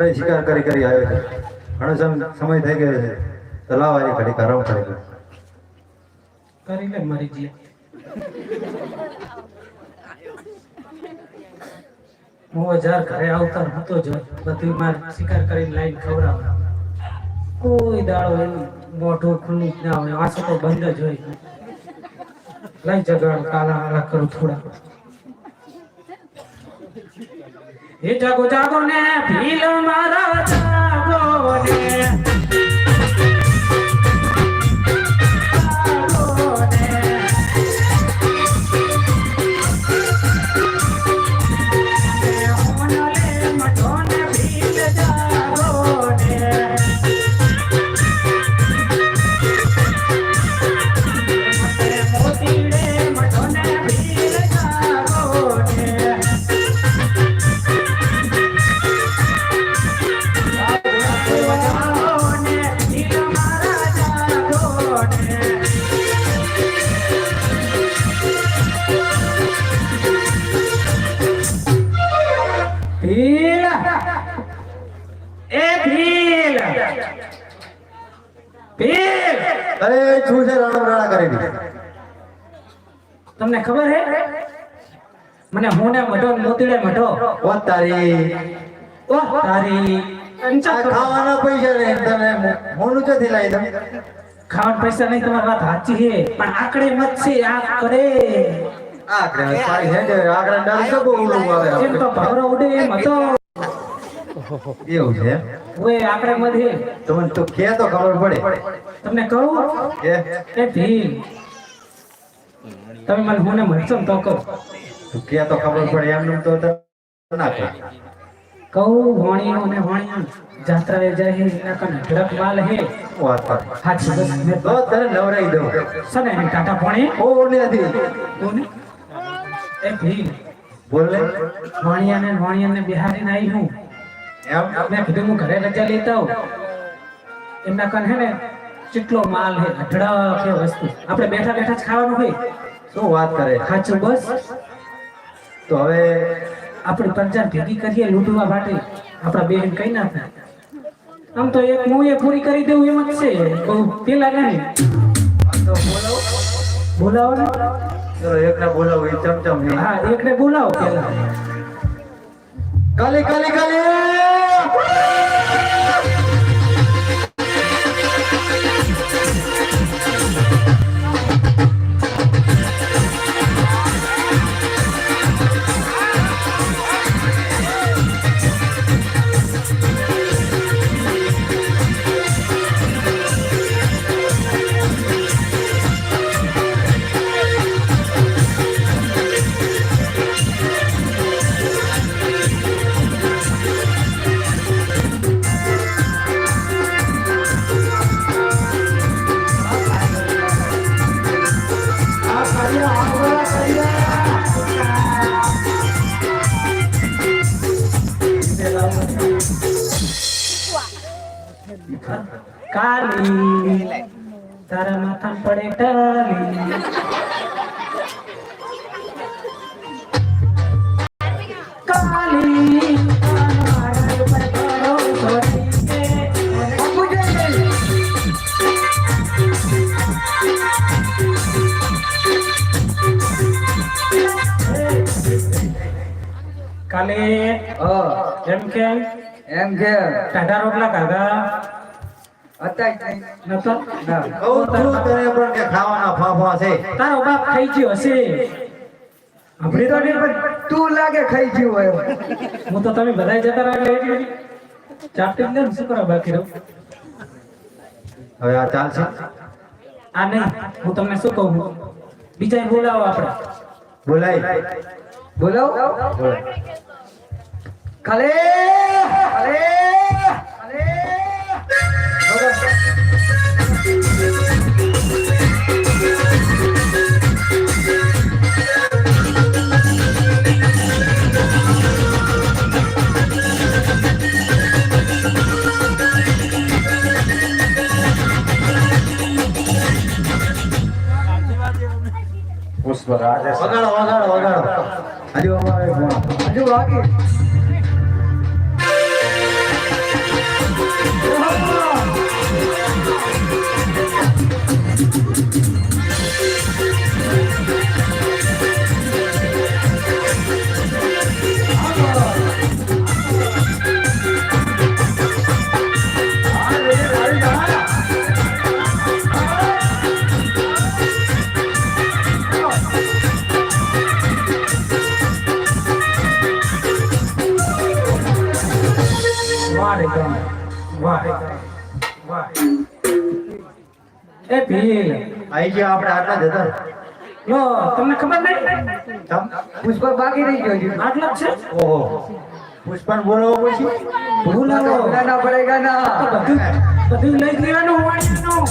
ઘરે શિકાર કરી આવ્યો છે. ઘણો સમય થઈ ગયો છે. તો લાવ આ ઘડી આરામ કરી લે મારી જી. હું હજાર ઘરે આવતા હતો જ બધી માર શિકાર કરીને લાઈન ખવડાવ. કોઈ દાડો એનું મોઢું ખુલ્લું જ ના હોય, આંસુ તો બંધ જ હોય. લઈ જગાડ કાલા આલા કરું થોડા. એ જાગો જાગો ને ભીલ મારા જાગો ને તમને ખબર હે મને હોને મઢો મોતીડે મઢો ઓ તારી ખાવાના પૈસા ને તને મોનું ક્યાંથી લાવી દઉં? ખાવાના પૈસા નહીં, તમારી વાત સાચી છે, પણ આકડે મત છે. આકડે સારી છે આગળ ડર તો બહુ ઓલું આવે. એમ તો ભાવરો ઉડે એમ હતો. એવું છે ઓય આકડે મત હે. તમને તો કે તો ખબર પડે. તમને કહું એ ભીલ તમે મને હોને મળશો તો કહો. તું કે તો ખબર પડે એમ તો ના કહે. કહું વાણીઓ ને વાણીઓ જાત્રાએ જાય હે એના કને ઢળક માલ હે. વાત પર હાચી બસ મેં તો તને નવરાઈ દઉં. સને હે ટાટા પાણી ઓને હતી કોને એ ભીલ બોલ ને. વાણિયાને બિહારીને આવી હું એમ મેં કીધું હું ઘરે રજા લેતા આવું. એમના કને હે ને કેટલો માલ હે, ઢળક હે વસ્તુ. આપણે બેઠા બેઠા જ ખાવાનું હોય. શું વાત કરે? સાચું બસ. તો હવે આપણી પ્રજા ભેગી કરીએ લૂંટવા માટે. આપણા બેન કઈ ના થાય. આમ તો એક હું એ પૂરી કરી દેવું એમ જ છે. બહુ પેલા નહીં તો બોલાવો બોલાવો ને. ચલો એકને બોલાવો. એ ચમચમ નહીં. હા એકને બોલાવો પેલા. કાલી કાલી કાલી કાલી તારા માથા પડે ટાલી. કાલી કાલે એમ કે ટાઢા રોટલા ખાધા ખાવાના ફાફા છે. તારો બાપ ખાઈ ગયો હશે. તું લાગે ખાઈ ગયું હોય. હું તો તમે બધા જતા રહ્યા ચાપટી ને શું કરો બાકી રહું. હવે આ ચાલશે. આ નહીં હું તમને શું કહું, બીજા બોલાવો. આપણે બોલાય બોલાવો કાલે કાલે પુષ્પરાજ વગાડો વગાડો વગાડો. હજુ અમારે હજુ બાકી વાહ રે ગામ. વાહ વાહ. એ ભીલ આઈ ગયા આપણે આટલા જ હતા. લો તમને ખબર નહીં તમ પુષ્પા બાકી રહી ગયો છે. આટલા જ છે. ઓહો પુષ્પાને બોલાવો પછી ભૂલાવો ભૂલાના પડેગા ના. બધું બધું લઈ લેવાનું વાણીનું.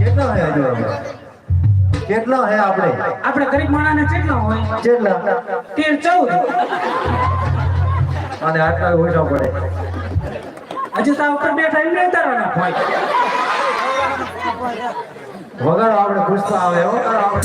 કેટલો હે હજુ આપણે? કેટલો હે આપણે? આપણે ગરીબ માણસને કેટલા હોય? કેટલા 13 14. અને આટલા ઓછા પડે. હજુ તા ઉપર બેઠા એમને ઉતારવાના હોય. વગાડો આપણે પુષ્પા આવે હો આપણે.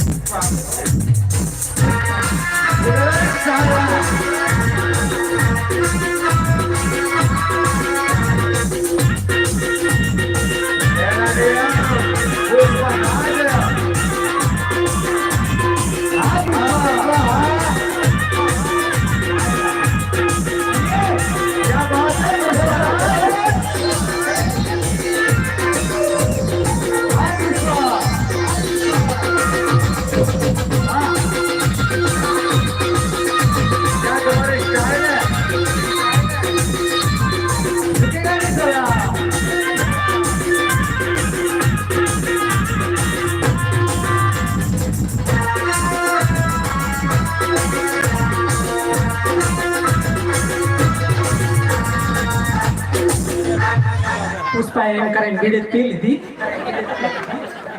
પુષ્પા એમ કરીને બીડી પી લીધી.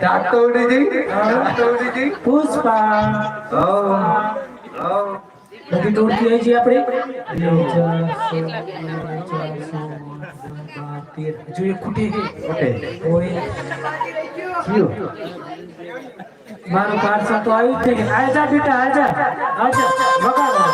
દાંત તો ઉડી ગઈ. દાંત તો ઉડી ગઈ. પુષ્પા બધી ટોળકી આવી છે આપણે. જો એક ખૂટી ગઈ. ઓકે ઓય કયું મારું પાર્સલ તો આવ્યું જ છે. આજા બેટા આજા આજા વગાડો.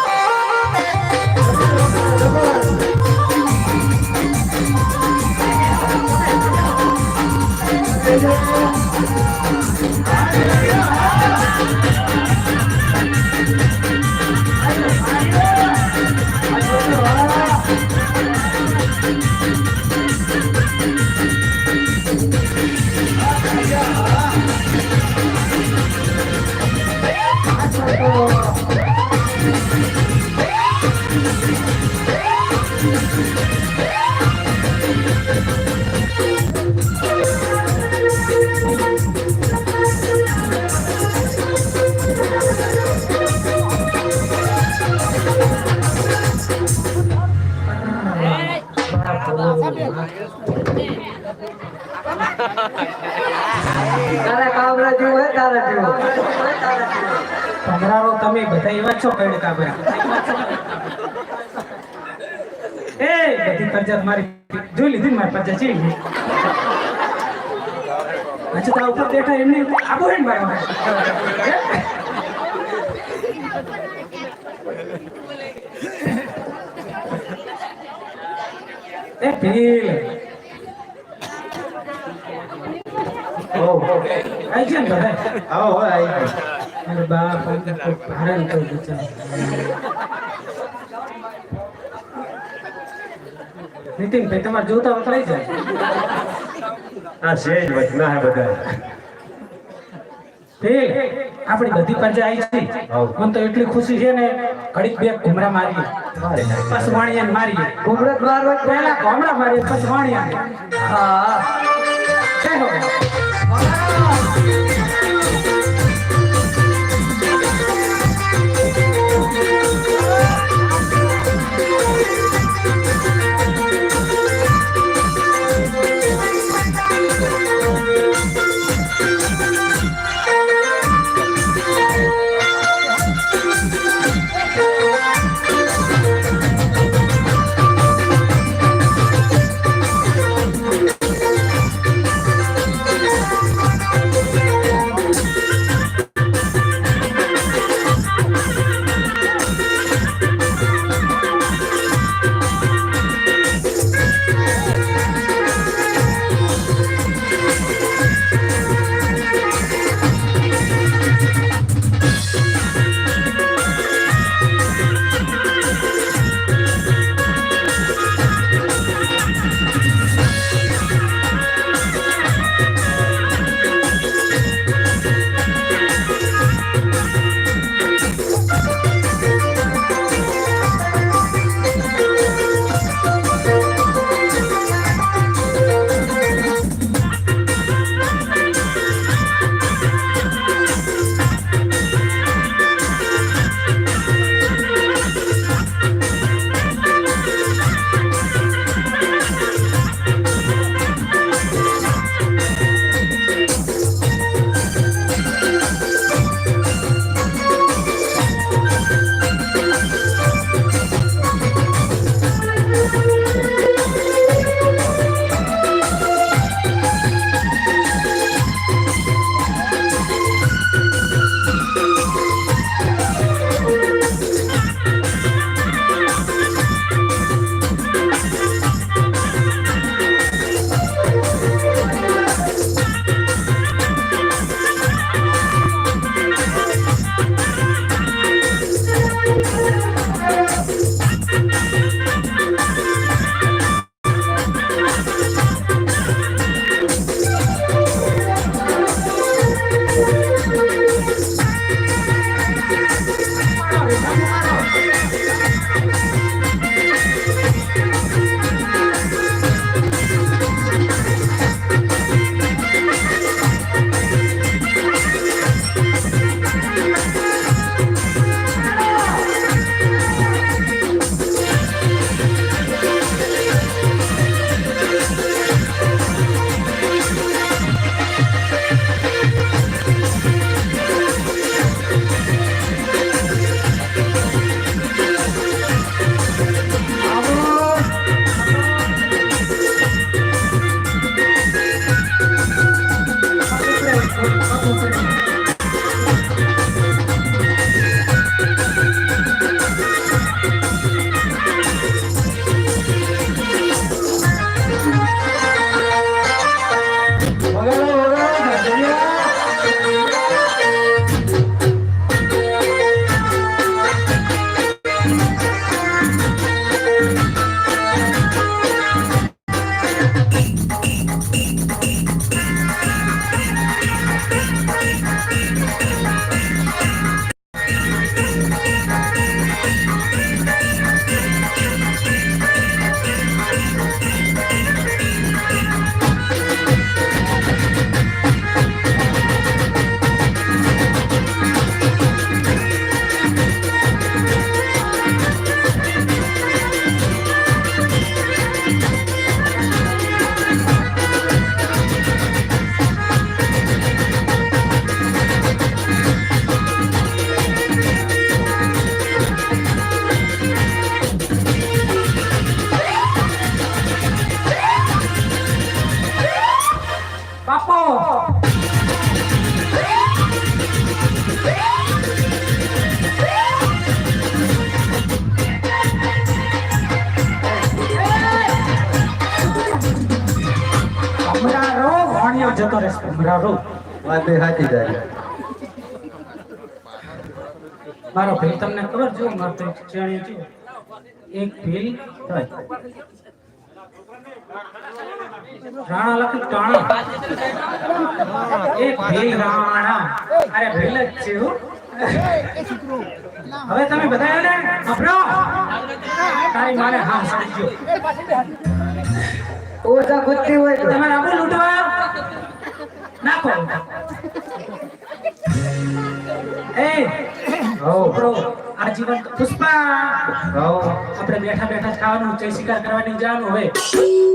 તારા કામરા જેવું હે તારા જેવું. ભમરારો તમે બધા એવા છો કડકા ભરા. એ બધી પંચાયત મારી જોઈ લીધી ને મારી પંચાયત છે. અચ્છા તારા ઉપર બેઠા એમને આબુ હે ને મારા. એ ભીલ આઈ છે ને બધા. આવો હો આઈ ગયા. અરે બાપ ભારણ તો બિચારા. નીતિનભાઈ તમારે જોતા વતરાઈ જાય. આ સેજ વચના હે બધા. આપણી બધી પંચાયત આવી છે. મને તો એટલી ખુશી છે ને ઘડીક બે ઘુમરા મારીએ પછી વાણિયાને મારીએ. ઘૂમરત મારવા જ પહેલા ઘોમરા મારીએ પછી વાણિયાને. હા. જય હો. જતો રહેશે બરાબર. વાત એ સાચી તારી. મારો ભીલ તમને ખબર જો મારો તો ચેણી છે એક ભીલ રાણા લખી ટાણા એક ભીલ રાણા અરે ભીલ જ છે હો. હવે તમે બધા એને અભરો તારી માને હા સમજો ઓછા ગુત્તી હોય તો તમારે આબુ લૂંટવા નાખો એ પ્રો આજીવન પુષ્પા આપણે બેઠા બેઠા ખાવાનું છે શિકાર કરવાની જાન હોય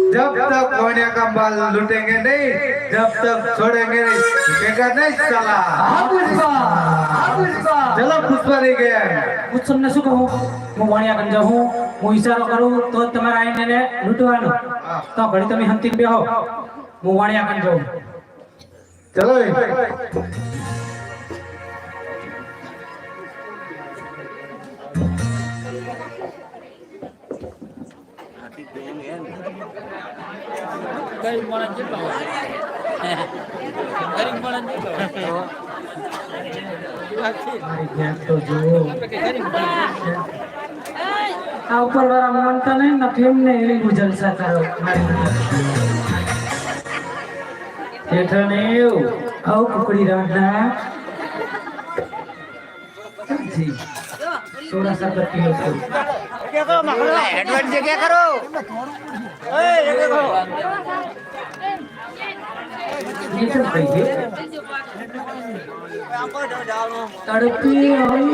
जब तक कोने का बाल लूटेंगे नहीं जब तक छोड़ेंगे नहीं रुकेगा नहीं साला चलो पुष्पा नहीं गया હું તમને શું કહું હું વાણિયા ગંજ હું ઈશારો કરું તો જ તમારે આઈને એને લૂંટવાનું તો ઘડી તમે હંતી બેહો હું વાણિયા ગંજ જાઉં चलो ગરીબ માણસ કેટલો હોય? ગરીબ માણસ કેટલો હોય? મારી જ્ઞાન તો જુઓ. આપણે કે ગરીબ માણસ. આ ઉપરવાળા માનતા નહીં ને એમને એવી જલસા કરો. જેઠાને એવું આવું કુકડી રાંધના જી સોડા સાકર પીઓ છો. ये तो भाई है तड़पी आई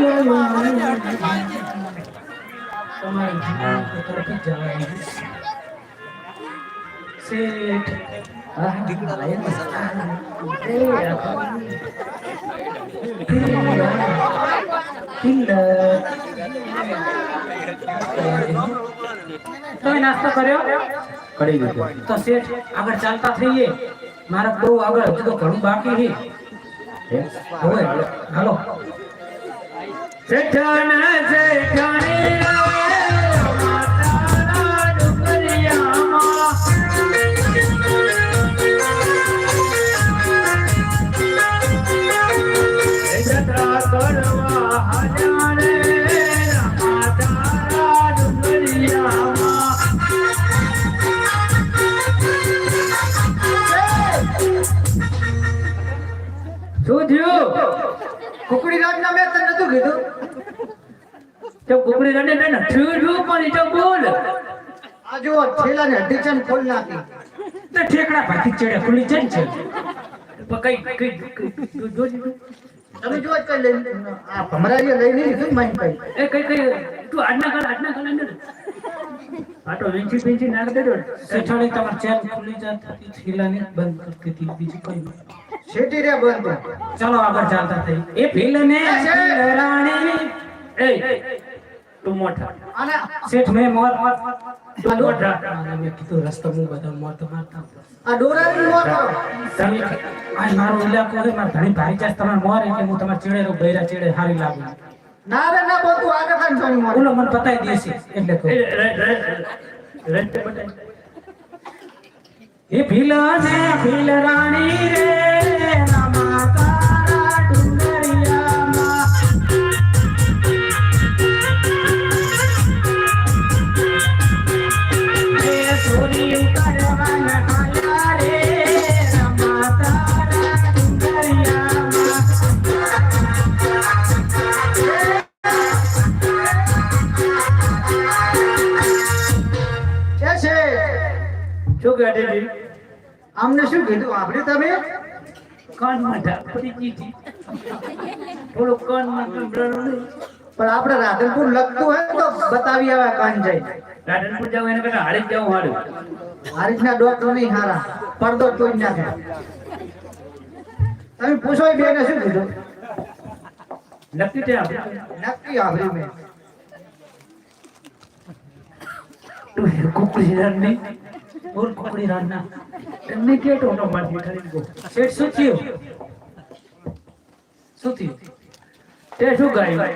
तुम्हारी जीवन को तड़पी जाएगी सेठ તમે નાસ્તો કર્યો? કરી દીધો. તો શેઠ આગળ ચાલતા થઈએ. મારા બહુ આગળ હજુ તો ઘણું બાકી છે. હવે હાલો. શેઠાના શેઠાણી માતાના ડુંગરિયામાં જત્રા કરવા હજારે માતાના ડુંગરિયામાં શું થયું? કુકડી રાતના મેં તને નતું કીધું. તો કુકડી રડે ને ઠીડું પણ તો બોલ. આ જો થેલાને હड्डी ચન ખોલ નાખી. તો ઠેકડા ભાતી ચડે ખુલી છે ને કઈ જોજી તમે જો જ કઈ લઈ આ ભમરાઈએ લઈ લીધું માઈન કઈ. એ કઈ તું આજના કાળ ને આટો વેચી વેચી નાખ દેજો. સેઠાણી તમાર ચેન ખુલી જાત થીલાને બંધ કરતી હતી બીજી કોઈ નહીં. શેટી રે બંધ. ચાલો આગળ ચાલતા થઈ. એ ભીલને રાણી એ તું મોટા અને શેઠ મેં મોર તું મોટા મેં કીધું રસ્તો હું બધા મોર તો મારતા આ ડોરાની મોર કરો. તમે આ મારો ઇલાકો છે માર ઘણી ભાઈ જાસ તમાર મોર એટલે હું તમાર ચેડે બૈરા ચેડે હારી લાગુ. ના રે ના બોલ તું આગળ કાન જોની મોર. બોલો મને બતાઈ દેશે એટલે કહું. એ ભીલ ને ભીલ રાણી રે રામા તારા ડુંગરિયામાં એ સોરી ઉતારવાના આયા રે રામા તારા ડુંગરિયામાં કે છે શું કહે છે? આમને શું કીધું આપણે તમે? કાનમાં ઢાંકડી દીધી. થોડું કાનમાં સંભળાણું નહીં. પણ આપણે રાધનપુર લગતું હોય તો બતાવી આવે કાન જાય. રાધનપુર જાવ એને કરતા હાડી જ જવું હારું. આ રીતના ડોક્ટર નહીં હારા પડદો તોડી નાખે. તમે પૂછો એ બેને શું કીધું? નક્કી છે આપણે. નક્કી આભરી મેં. તું કુકડી રાન નહીં બોલ કુકડી રાન ના એમને કે ટોનો મારી ઠરી ગયો. શેઠ શું થયું? શું થયું? તે શું ગાયું?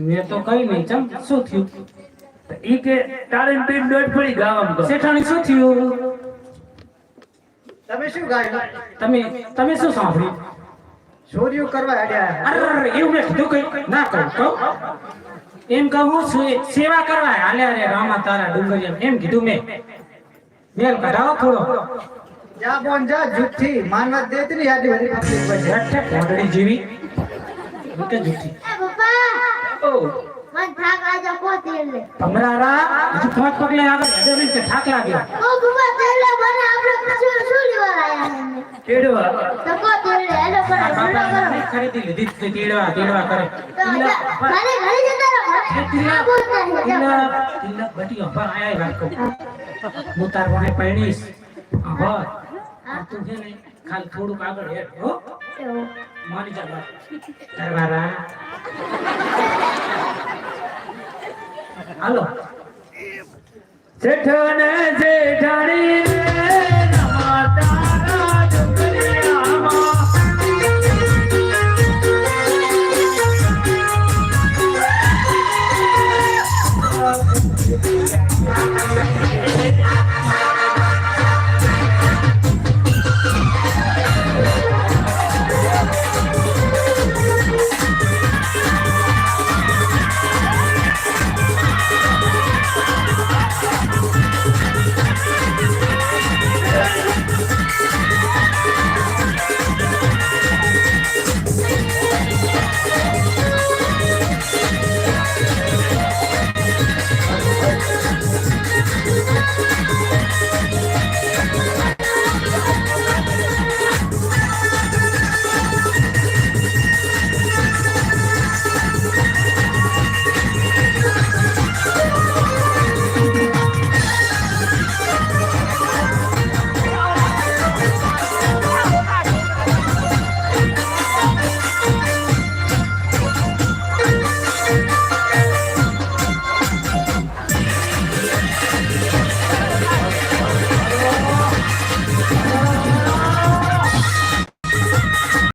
મેં તો કઈ નહીં. ચમ શું થયું? ઈ કે તારે પીઠ દોડ પડી ગાવામાં તો. શેઠાણી શું થયું? તમે શું ગાયું? તમે શું સાંભળ્યું? ચોરીઓ કરવા હેડ્યા. અરે એવું મેં કીધું કઈ ના કહું એમ કહું સેવા કરવા હાલે રે રામા તારા ડુંગરિયા એમ કીધું મેં. મેલ કઢાવો થોડો. જા બોન જા જુઠ્ઠી માનવત દેતી ની યાદી હરી પબ્લિક પર. હેઠે કોડડી જેવી કે જુઠી. ઓ મને થાક લાગ્યો પોતી લે ભમરારા હજુ 5 પગલે આગળ હેડે નહીં કે થાક લાગ્યો. ઓ બુબા તેલે મને આપણે છોડી વાળા તેડવા તો કો તેલે હેલો પર હેલો કરો ખરીદી લીધી તે તેડવા કરે. મારે ઘરે જતા રહો ના બોલતા તિલક બટી ઉપર આયા રાખો. હું તાર વાહે પૈણીશ. હા તું છે ને ખાલી થોડુંક આગળ હેડ હો માની જા બાપ દરબારા. હાલો શેઠ ને જેઠાણી રે નમાતા